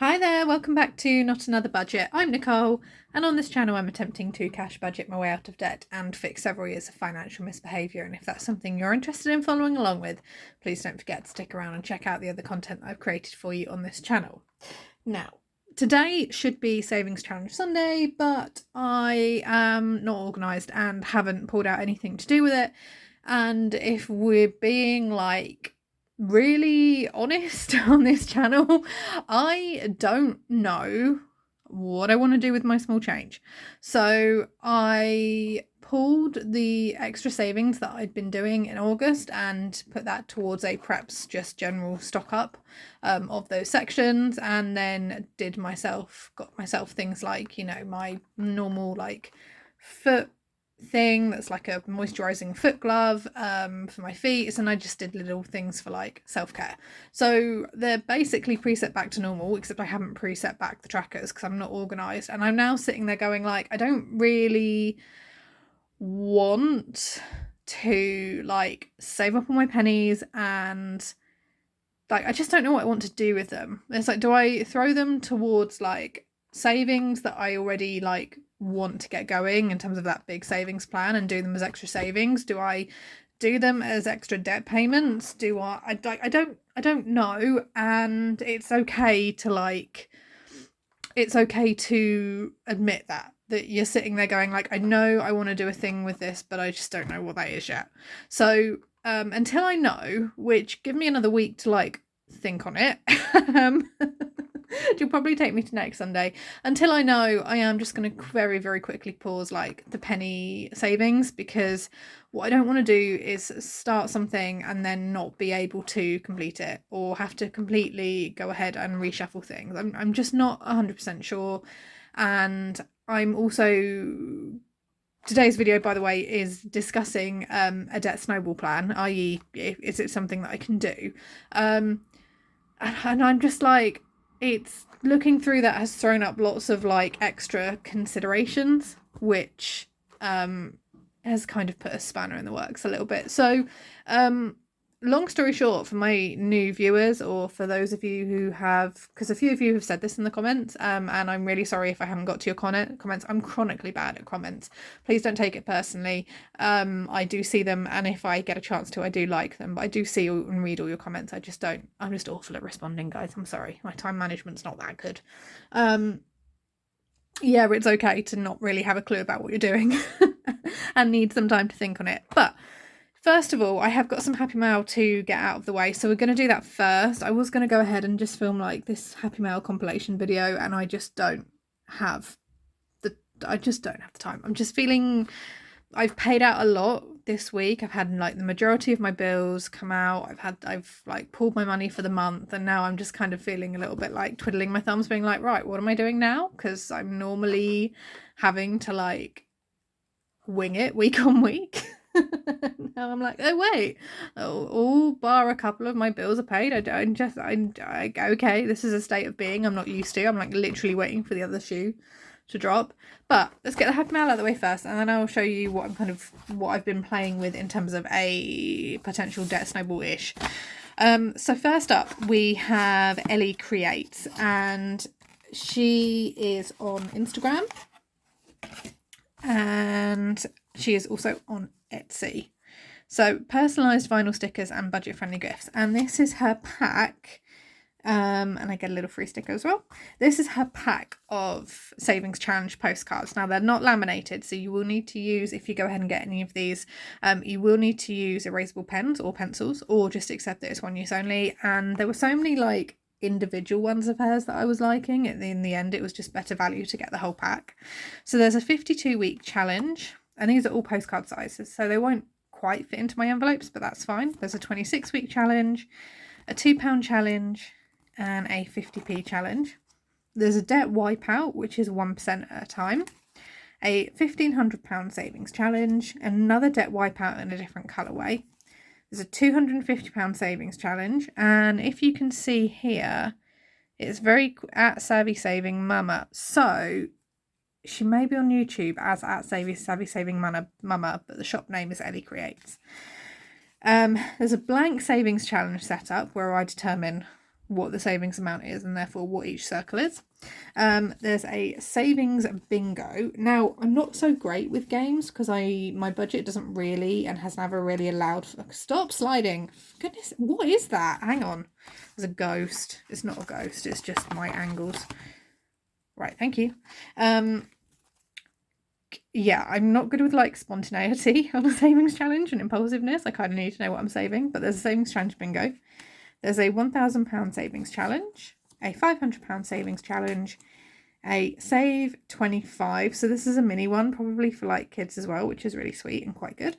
Hi there, welcome back to Not Another Budget. I'm Nicole, and on this channel I'm attempting to cash budget my way out of debt and fix several years of financial misbehaviour. And if that's something you're interested in following along with, please don't forget to stick around and check out the other content I've created for you on this channel. Now, today should be Savings Challenge Sunday, but I am not organised and haven't pulled out anything to do with it. And if we're being really honest on this channel, I don't know what I want to do with my small change. So I pulled the extra savings that I'd been doing in August and put that towards a preps just general stock up of those sections, and then got myself things like, you know, my normal foot thing that's like a moisturizing foot glove for my feet, and I just did little things for self-care. So they're basically preset back to normal, except I haven't preset back the trackers because I'm not organized, and I'm now sitting there going I don't really want to save up all my pennies, and I just don't know what I want to do with them. It's do I throw them towards savings that I already want to get going in terms of that big savings plan and do them as extra savings? Do I do them as extra debt payments? I don't know. And it's okay to admit that you're sitting there going I know I want to do a thing with this, but I just don't know what that is yet. So until I know, which give me another week to think on it. It'll probably take me to next Sunday. Until I know, I am just going to very, very quickly pause the penny savings, because what I don't want to do is start something and then not be able to complete it, or have to completely go ahead and reshuffle things. I'm just not 100% sure. And I'm also... Today's video, by the way, is discussing a debt snowball plan, i.e. is it something that I can do? And I'm just it's looking through that has thrown up lots of extra considerations, which has kind of put a spanner in the works a little bit. So long story short, for my new viewers, or for those of you who have, because a few of you have said this in the comments, and I'm really sorry if I haven't got to your comments. I'm chronically bad at comments. Please don't take it personally. I do see them, and if I get a chance to, I do like them, but I do see and read all your comments. I'm just awful at responding, guys. I'm sorry. My time management's not that good. Yeah, it's okay to not really have a clue about what you're doing and need some time to think on it. But first of all, I have got some Happy Mail to get out of the way, so we're going to do that first. I was going to go ahead and just film this Happy Mail compilation video, and I just don't have the time. I'm just feeling I've paid out a lot this week. I've had the majority of my bills come out. I've pulled my money for the month, and now I'm just kind of feeling a little bit twiddling my thumbs, being right, what am I doing now? Because I'm normally having to wing it week on week. Now I'm oh wait, all bar a couple of my bills are paid. I okay, this is a state of being I'm not used to. I'm literally waiting for the other shoe to drop. But let's get the Happy Mail out of the way first, and then I'll show you what I've been playing with in terms of a potential debt snowball-ish. So first up we have Ellie Creates, and she is on Instagram, and she is also on Etsy. So personalised vinyl stickers and budget-friendly gifts. And this is her pack. And I get a little free sticker as well. This is her pack of Savings Challenge postcards. Now, they're not laminated, so you will need to use, if you go ahead and get any of these, you will need to use erasable pens or pencils, or just accept it as one use only. And there were so many individual ones of hers that I was liking. In the end, it was just better value to get the whole pack. So there's a 52-week challenge, and these are all postcard sizes, so they won't quite fit into my envelopes, but that's fine. There's a 26-week challenge, a £2 challenge, and a 50p challenge. There's a debt wipeout, which is 1% at a time, a £1,500 savings challenge, another debt wipeout in a different colourway. There's a £250 savings challenge, and if you can see here, it's very at Savvy Saving Mama. So she may be on YouTube as at Savvy Saving Mama, but the shop name is Ellie Creates. There's a blank savings challenge set up where I determine what the savings amount is and therefore what each circle is. There's a savings bingo. Now, I'm not so great with games because my budget doesn't really and has never really allowed for... Stop sliding. Goodness, what is that? Hang on. There's a ghost. It's not a ghost, it's just my angles. Right, thank you. Yeah, I'm not good with like spontaneity on a savings challenge and impulsiveness. I kind of need to know what I'm saving, but there's a savings challenge bingo. There's a £1,000 savings challenge, a £500 savings challenge, a save 25. So this is a mini one, probably for like kids as well, which is really sweet and quite good.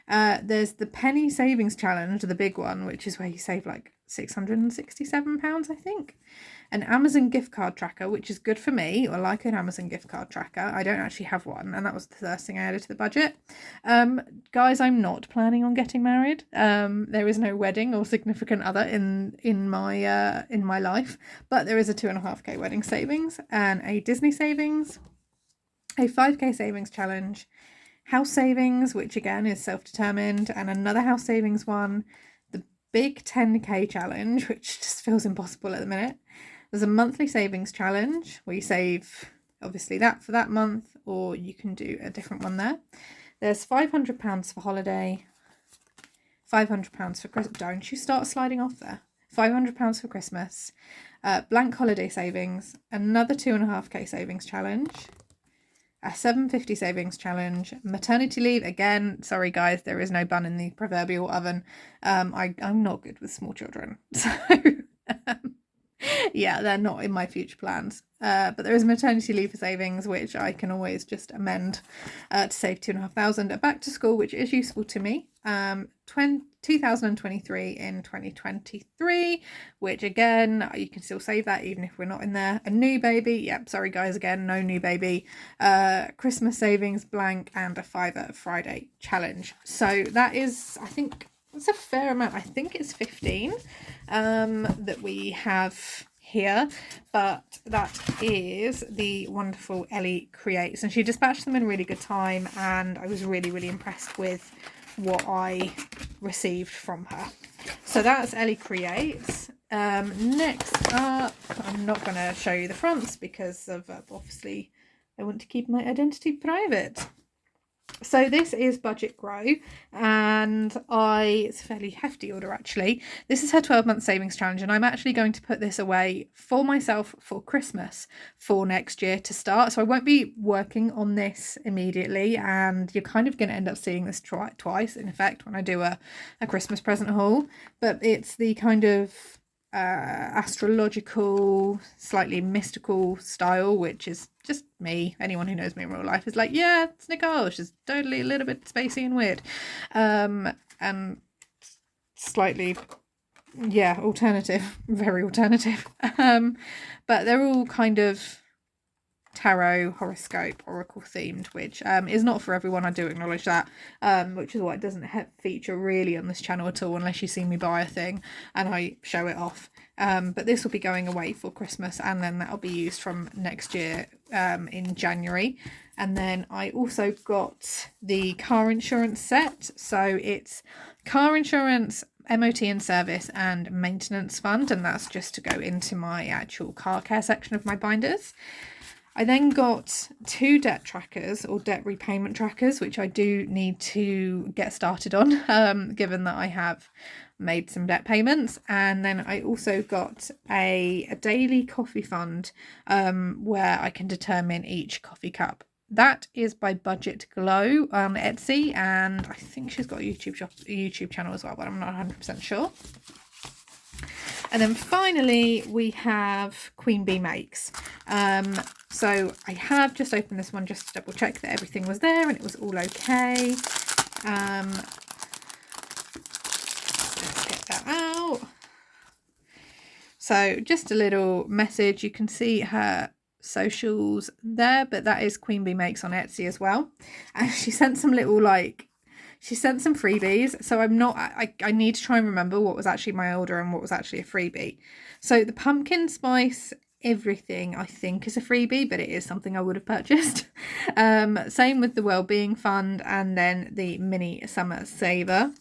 There's the penny savings challenge, the big one, which is where you save like £667, I think. An Amazon gift card tracker, which is good for me. I like an Amazon gift card tracker. I don't actually have one, and that was the first thing I added to the budget. Guys, I'm not planning on getting married. There is no wedding or significant other in my life, but there is a 2.5k wedding savings and a Disney savings, a 5k savings challenge, house savings, which again is self-determined, and another house savings one, the big 10k challenge, which just feels impossible at the minute. There's a monthly savings challenge where you save obviously that for that month, or you can do a different one there. There's £500 for holiday, £500 for Christmas. Don't you start sliding off there. £500 for Christmas, blank holiday savings, another 2.5k savings challenge, a 750 savings challenge, maternity leave. Again, sorry guys, there is no bun in the proverbial oven. I'm not good with small children, so yeah, they're not in my future plans. But there is maternity leave for savings, which I can always just amend to save £2,500. A back to school, which is useful to me. 2023 in 2023, which again, you can still save that even if we're not in there. A new baby. Yep, sorry guys, again, no new baby. Christmas savings, blank, and a £5 Friday challenge. So that is, I think, it's a fair amount. I think it's 15 that we have here, but that is the wonderful Ellie Creates, and she dispatched them in really good time, and I was really impressed with what I received from her. So that's Ellie Creates. Next up, I'm not going to show you the fronts because of obviously I want to keep my identity private. So this is Budget Grow, and it's a fairly hefty order actually. This is her 12-month savings challenge, and I'm actually going to put this away for myself for Christmas for next year to start. So I won't be working on this immediately, and you're kind of going to end up seeing this twice in effect when I do a Christmas present haul. But it's the kind of astrological, slightly mystical style, which is just me. Anyone who knows me in real life is like, yeah, it's Nicole, she's totally a little bit spacey and weird, and slightly, yeah, alternative, very alternative. But they're all kind of tarot, horoscope, oracle themed, which is not for everyone. I do acknowledge that, which is why it doesn't feature really on this channel at all unless you see me buy a thing and I show it off. But this will be going away for Christmas, and then that'll be used from next year in January. And then I also got the car insurance set, so it's car insurance, MOT and service, and maintenance fund, and that's just to go into my actual car care section of my binders. I then got 2 debt trackers, or debt repayment trackers, which I do need to get started on, given that I have made some debt payments. And then I also got a daily coffee fund, where I can determine each coffee cup. That is by Budget Glow on Etsy, and I think she's got a YouTube channel as well, but I'm not 100% sure. And then finally we have Queen Bee Makes. So I have just opened this one just to double check that everything was there and it was all okay. Let's get that out. So just a little message. You can see her socials there, but that is Queen Bee Makes on Etsy as well. And she sent some little she sent some freebies, so I need to try and remember what was actually my order and what was actually a freebie. So the pumpkin spice everything I think is a freebie, but it is something I would have purchased. Same with the wellbeing fund, and then the mini summer saver.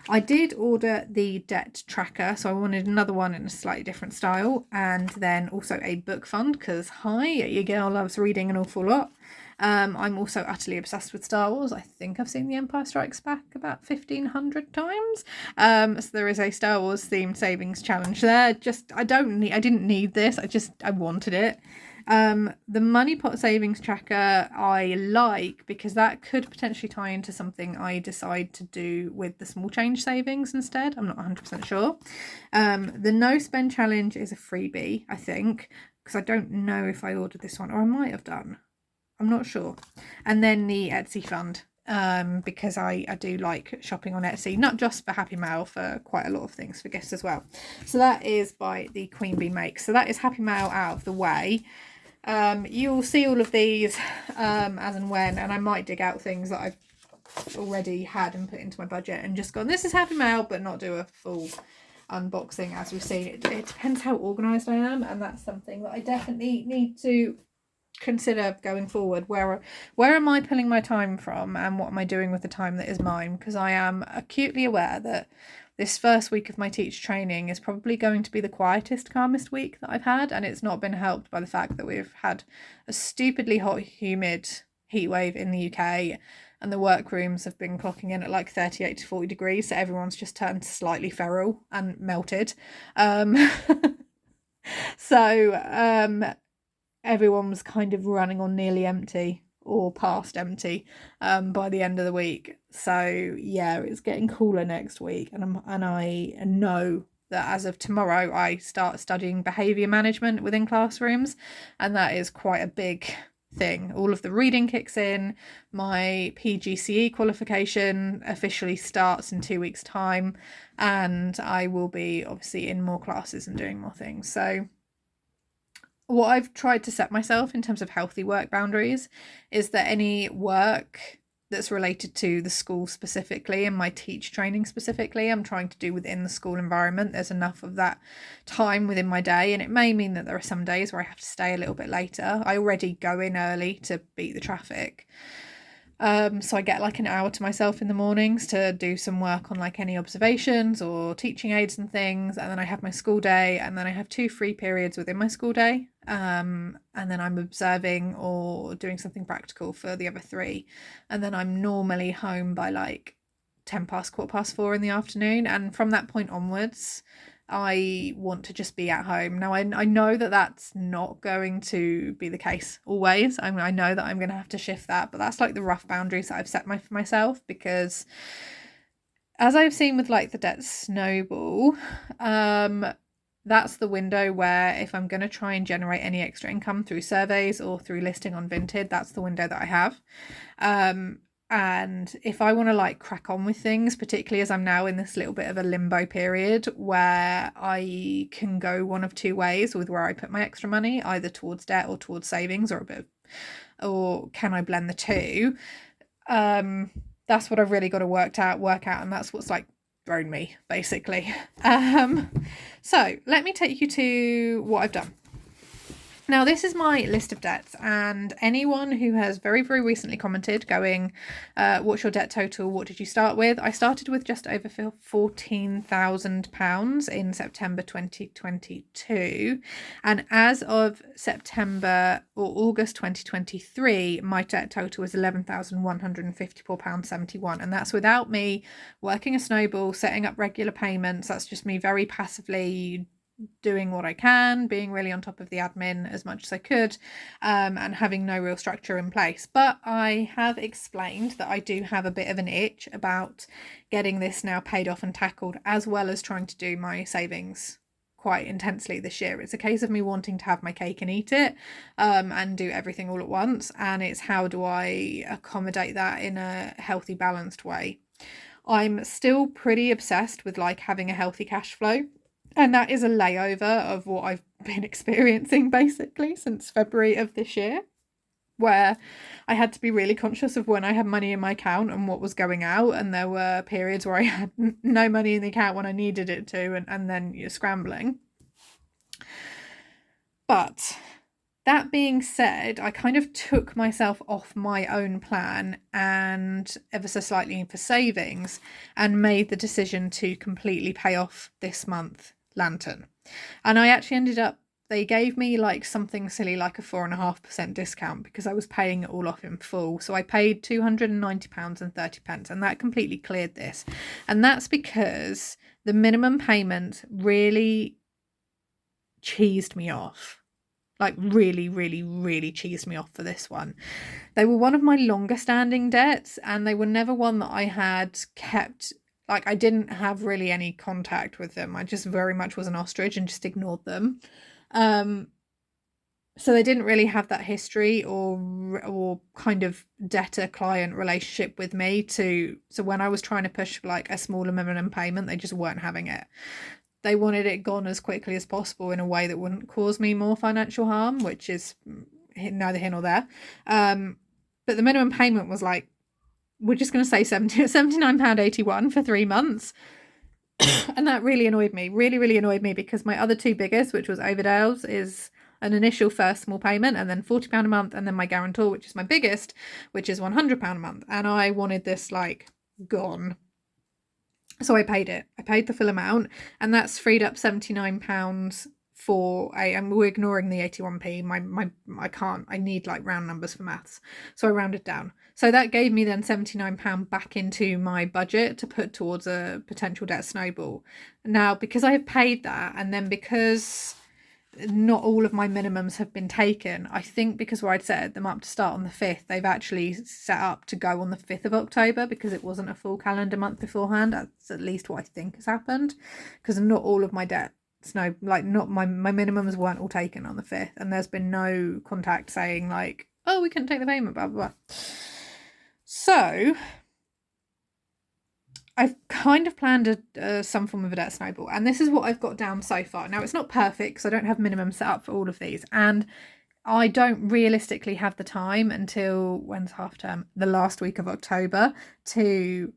I did order the debt tracker, so I wanted another one in a slightly different style, and then also a book fund, because your girl loves reading an awful lot. I'm also utterly obsessed with Star Wars. I think I've seen The Empire Strikes Back about 1,500 times. So there is a Star Wars themed savings challenge there. I didn't need this. I wanted it. The money pot savings tracker I like, because that could potentially tie into something I decide to do with the small change savings instead. I'm not 100% sure. The no spend challenge is a freebie, I think, because I don't know if I ordered this one, or I might have done. I'm not sure. And then the Etsy fund, because I do like shopping on Etsy, not just for Happy Mail, for quite a lot of things for gifts as well. So that is by the Queen Bee Makes. So that is Happy Mail out of the way. You'll see all of these as and when, and I might dig out things that I've already had and put into my budget and just gone, this is Happy Mail, but not do a full unboxing as we've seen. It depends how organised I am, and that's something that I definitely need to consider going forward. Where am I pulling my time from, and what am I doing with the time that is mine? Because I am acutely aware that this first week of my teacher training is probably going to be the quietest, calmest week that I've had, and it's not been helped by the fact that we've had a stupidly hot, humid heat wave in the UK, and the workrooms have been clocking in at like 38 to 40 degrees, so everyone's just turned slightly feral and melted. Everyone was kind of running on nearly empty or past empty by the end of the week. So yeah, it's getting cooler next week, and I know that as of tomorrow I start studying behaviour management within classrooms, and that is quite a big thing. All of the reading kicks in. My PGCE qualification officially starts in 2 weeks' time, and I will be obviously in more classes and doing more things. So what I've tried to set myself in terms of healthy work boundaries is that any work that's related to the school specifically and my teach training specifically, I'm trying to do within the school environment. There's enough of that time within my day, and it may mean that there are some days where I have to stay a little bit later. I already go in early to beat the traffic. So I get like an hour to myself in the mornings to do some work on like any observations or teaching aids and things, and then I have my school day, and then I have 2 free periods within my school day, and then I'm observing or doing something practical for the other 3, and then I'm normally home by like 10 past, 4:15 in the afternoon, and from that point onwards I want to just be at home. Now I know that that's not going to be the case always. I know that I'm going to have to shift that, but that's like the rough boundaries that I've set for myself, because as I've seen with like the debt snowball, that's the window where if I'm going to try and generate any extra income through surveys or through listing on Vinted, that's the window that I have. And if I want to like crack on with things, particularly as I'm now in this little bit of a limbo period where I can go one of 2 ways with where I put my extra money, either towards debt or towards savings, or can I blend the 2? That's what I've really got to work out, and that's what's like thrown me basically. So let me take you to what I've done. Now, this is my list of debts, and anyone who has very, very recently commented going, what's your debt total? What did you start with? I started with just over £14,000 in September 2022. And as of September or August 2023, my debt total was £11,154.71. And that's without me working a snowball, setting up regular payments. That's just me very passively doing what I can, being really on top of the admin as much as I could, and having no real structure in place. But I have explained that I do have a bit of an itch about getting this now paid off and tackled, as well as trying to do my savings quite intensely this year. It's a case of me wanting to have my cake and eat it, and do everything all at once, and it's how do I accommodate that in a healthy, balanced way. I'm still pretty obsessed with like having a healthy cash flow. And that is a layover of what I've been experiencing basically since February of this year, where I had to be really conscious of when I had money in my account and what was going out. And there were periods where I had no money in the account when I needed it to, and then you're scrambling. But That being said, I kind of took myself off my own plan and ever so slightly for savings and made the decision to completely pay off this month Lantern. And I actually ended up, they gave me like something silly like a 4.5% discount because I was paying it all off in full. So I paid £290.30 and that completely cleared this. And that's because the minimum payment really cheesed me off. Like really, really, really cheesed me off for this one. They were one of my longer standing debts and they were never one that I had kept, like I didn't have really any contact with them. I just very much was an ostrich and just ignored them. So they didn't really have that history or kind of debtor client relationship with me so when I was trying to push for like a smaller minimum payment, they just weren't having it. They wanted it gone as quickly as possible in a way that wouldn't cause me more financial harm, which is neither here nor there. But the minimum payment was like, we're just going to say £79.81 for 3 months. And that really annoyed me, really annoyed me, because my other two biggest, which was Overdale's, is an initial first small payment and then £40 a month, and then my guarantor, which is my biggest, which is £100 a month. And I wanted this like gone. So I paid it. I paid the full amount, and that's freed up £79 for and we're ignoring the 81p. I can't, I need like round numbers for maths. So I rounded down. So that gave me then £79 back into my budget to put towards a potential debt snowball. Now, because I have paid that, and then because not all of my minimums have been taken, I think because where I'd set them up to start on the 5th, they've actually set up to go on the 5th of October because it wasn't a full calendar month beforehand. That's at least what I think has happened, because not all of my debt, not my minimums weren't all taken on the 5th, and there's been no contact saying like, oh, we couldn't take the payment, blah blah blah. So I've kind of planned some form of a debt snowball, and this is what I've got down so far. Now, it's not perfect because I don't have minimum set up for all of these, and I don't realistically have the time until, when's half term? The last week of October, to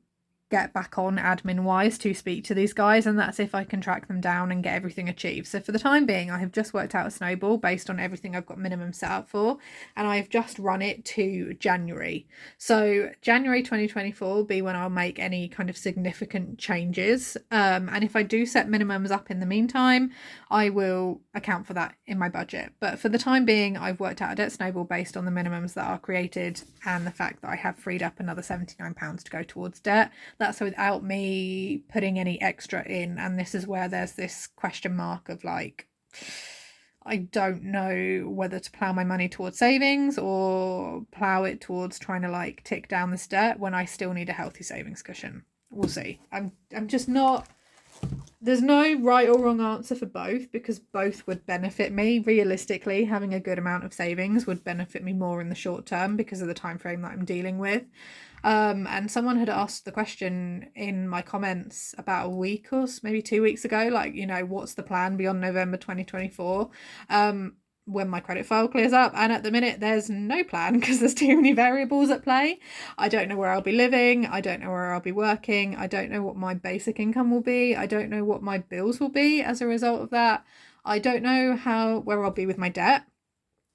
get back on admin wise to speak to these guys, and that's if I can track them down and get everything achieved. So for the time being, I have just worked out a snowball based on everything I've got minimum set up for, and I've just run it to January. So January 2024 will be when I'll make any kind of significant changes, and if I do set minimums up in the meantime, I will account for that in my budget. But for the time being, I've worked out a debt snowball based on the minimums that are created and the fact that I have freed up another £79 to go towards debt. That's without me putting any extra in, and this is where there's this question mark of like, I don't know whether to plough my money towards savings or plough it towards trying to like tick down this debt when I still need a healthy savings cushion. We'll see. I'm just not, there's no right or wrong answer for both, because both would benefit me. Realistically, having a good amount of savings would benefit me more in the short term because of the time frame that I'm dealing with. And someone had asked the question in my comments about a week or maybe 2 weeks ago, like, you know, what's the plan beyond November 2024 when my credit file clears up? And at the minute there's no plan because there's too many variables at play. I don't know where I'll be living, I don't know where I'll be working, I don't know what my basic income will be, I don't know what my bills will be as a result of that, I don't know where I'll be with my debt,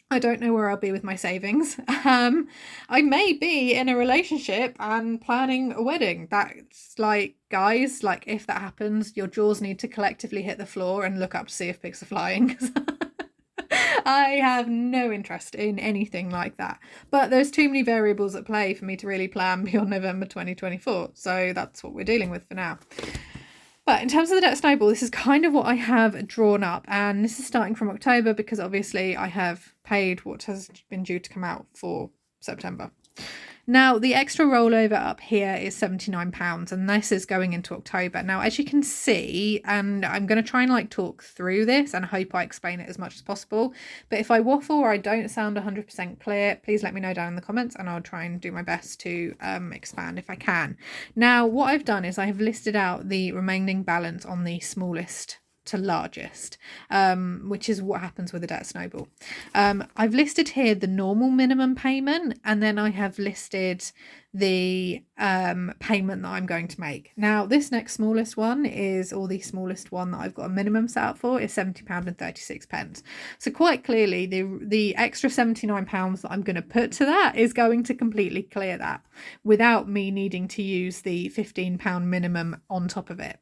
I don't know where I'll be with my savings. I may be in a relationship and planning a wedding. That's like, guys, like if that happens, your jaws need to collectively hit the floor and look up to see if pigs are flying. I have no interest in anything like that. But there's too many variables at play for me to really plan beyond November 2024. So that's what we're dealing with for now. But in terms of the debt snowball, this is kind of what I have drawn up, and this is starting from October because obviously I have paid what has been due to come out for September. Now, the extra rollover up here is £79, and this is going into October. Now, as you can see, and I'm going to try and like talk through this and hope I explain it as much as possible. But if I waffle or I don't sound 100% clear, please let me know down in the comments and I'll try and do my best to expand if I can. Now, what I've done is I have listed out the remaining balance on the smallest to largest, which is what happens with a debt snowball. I've listed here the normal minimum payment, and then I have listed the payment that I'm going to make. Now this next smallest one is, or the smallest one that I've got a minimum set up for, is £70.36. So quite clearly the extra £79 that I'm going to put to that is going to completely clear that without me needing to use the £15 minimum on top of it.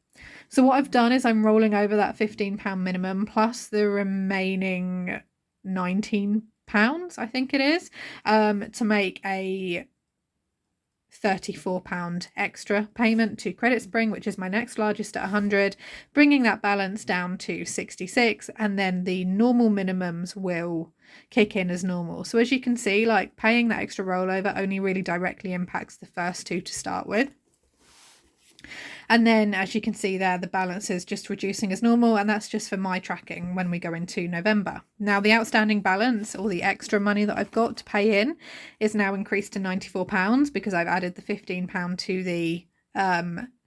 So what I've done is I'm rolling over that £15 minimum plus the remaining £19, I think it is, to make a £34 extra payment to Credit Spring, which is my next largest at 100, bringing that balance down to 66, and then the normal minimums will kick in as normal. So as you can see, like, paying that extra rollover only really directly impacts the first two to start with. And then as you can see there, the balance is just reducing as normal, and that's just for my tracking when we go into November. Now the outstanding balance, or the extra money that I've got to pay in, is now increased to £94 because I've added the £15 to the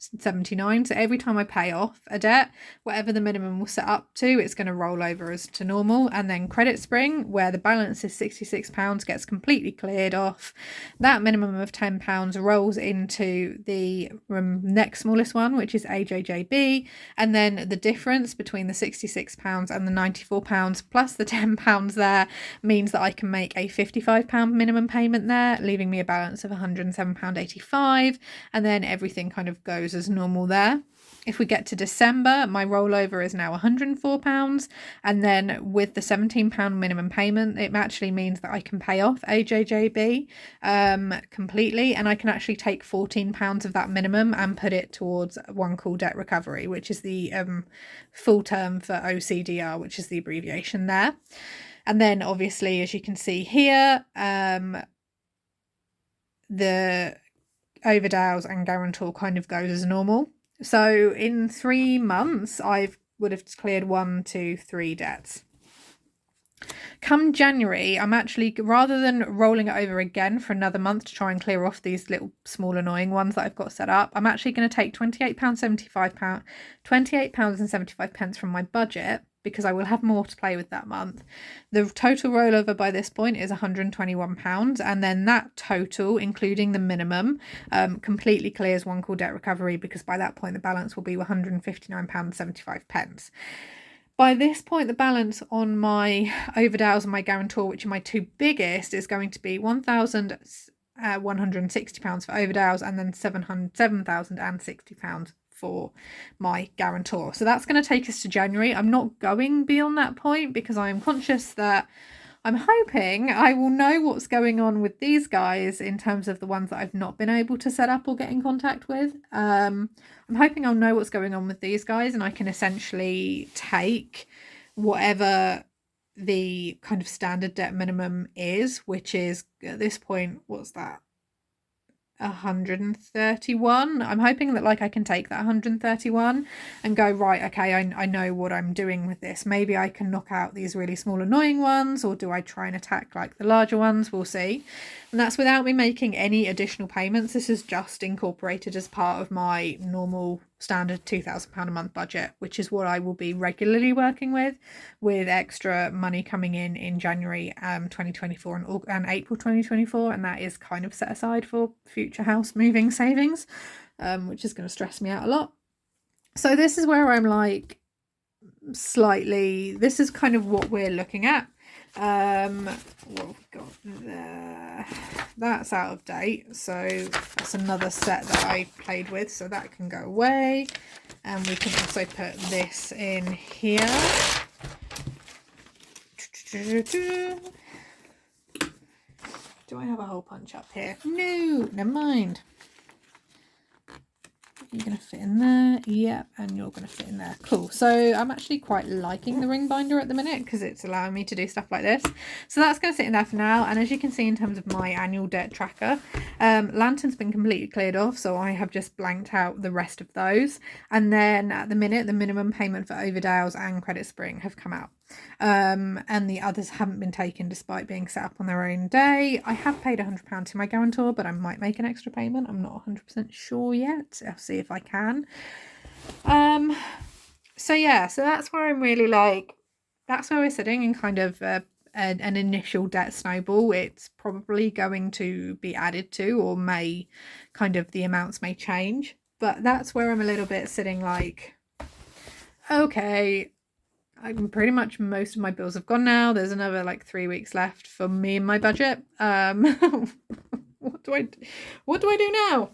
79. So every time I pay off a debt, whatever the minimum will set up to, it's going to roll over as to normal. And then Credit Spring, where the balance is £66, gets completely cleared off. That minimum of £10 rolls into the next smallest one, which is AJJB, and then the difference between the £66 and the £94 plus the £10 there means that I can make a £55 minimum payment there, leaving me a balance of £107.85, and then everything kind of goes as normal there. If we get to December, my rollover is now £104, and then with the £17 minimum payment, it actually means that I can pay off AJJB completely, and I can actually take £14 of that minimum and put it towards one called debt recovery, which is the full term for OCDR, which is the abbreviation there. And then obviously, as you can see here, the overdales and guarantor kind of goes as normal. So in 3 months I would have cleared 1, 2, 3 debts. Come January, I'm actually, rather than rolling it over again for another month to try and clear off these little small annoying ones that I've got set up, I'm actually going to take £28.75 from my budget, because I will have more to play with that month. The total rollover by this point is £121, and then that total, including the minimum, completely clears one called debt recovery, because by that point the balance will be £159.75. By this point, the balance on my overdales and my guarantor, which are my two biggest, is going to be £1,160 for overdales, and then £7,060 for my guarantor. So that's going to take us to January. I'm not going beyond that point because I am conscious that I'm hoping I will know what's going on with these guys in terms of the ones that I've not been able to set up or get in contact with. I'm hoping I'll know what's going on with these guys, and I can essentially take whatever the kind of standard debt minimum is, which is at this point, what's that? 131. I'm hoping that I can take that 131 and go, right, okay, I know what I'm doing with this. Maybe I can knock out these really small annoying ones, or do I try and attack the larger ones? We'll see. And that's without me making any additional payments. This is just incorporated as part of my normal standard £2,000 a month budget, which is what I will be regularly working with extra money coming in January 2024 and April 2024, and that is kind of set aside for future house moving savings, which is going to stress me out a lot. So this is where I'm this is kind of what we're looking at. What we've got there, that's out of date, so that's another set that I played with, so that can go away. And we can also put this in here. Do I have a hole punch up here? No, never mind. You're going to fit in there. Yep, and you're going to fit in there. Cool. So I'm actually quite liking the ring binder at the minute because it's allowing me to do stuff like this. So that's going to sit in there for now. And as you can see in terms of my annual debt tracker, Lantern's been completely cleared off. So I have just blanked out the rest of those. And then at the minute, the minimum payment for Overdales and Credit Spring have come out. And the others haven't been taken despite being set up on their own day. I have paid £100 to my guarantor, but I might make an extra payment. I'm not 100% sure yet. I'll see if I can. So yeah, so that's where I'm really like, that's where we're sitting in kind of an initial debt snowball. It's probably going to be added to, or may kind of the amounts may change, but that's where I'm a little bit sitting like, okay, I'm pretty much, most of my bills have gone now. There's another like 3 weeks left for me and my budget. What do I do now?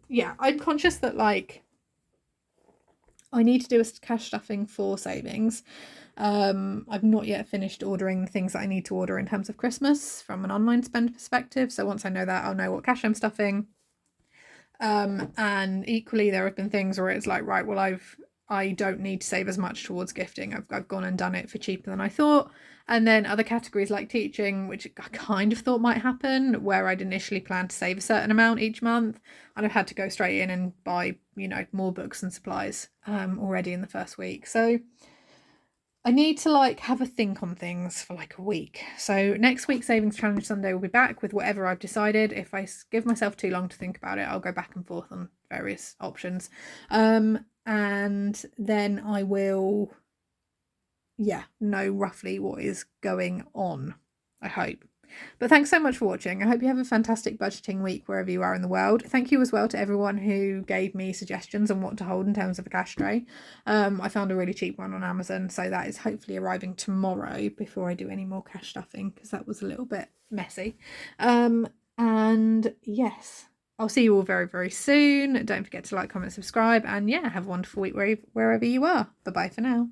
Yeah, I'm conscious that like I need to do a cash stuffing for savings. I've not yet finished ordering the things that I need to order in terms of Christmas from an online spend perspective. So once I know that, I'll know what cash I'm stuffing. And equally, there have been things where it's like, right, well, I don't need to save as much towards gifting. I've gone and done it for cheaper than I thought. And then other categories like teaching, which I kind of thought might happen, where I'd initially planned to save a certain amount each month, and I've had to go straight in and buy, more books and supplies already in the first week. So I need to like have a think on things for like a week. So next week's Savings Challenge Sunday will be back with whatever I've decided. If I give myself too long to think about it, I'll go back and forth on various options. And then I will, know roughly what is going on, I hope. But thanks so much for watching. I hope you have a fantastic budgeting week wherever you are in the world. Thank you as well to everyone who gave me suggestions on what to hold in terms of a cash tray. I found a really cheap one on Amazon, so that is hopefully arriving tomorrow before I do any more cash stuffing, because that was a little bit messy. And yes, I'll see you all very, very soon. Don't forget to like, comment, subscribe, and yeah, have a wonderful week wherever you are. Bye-bye for now.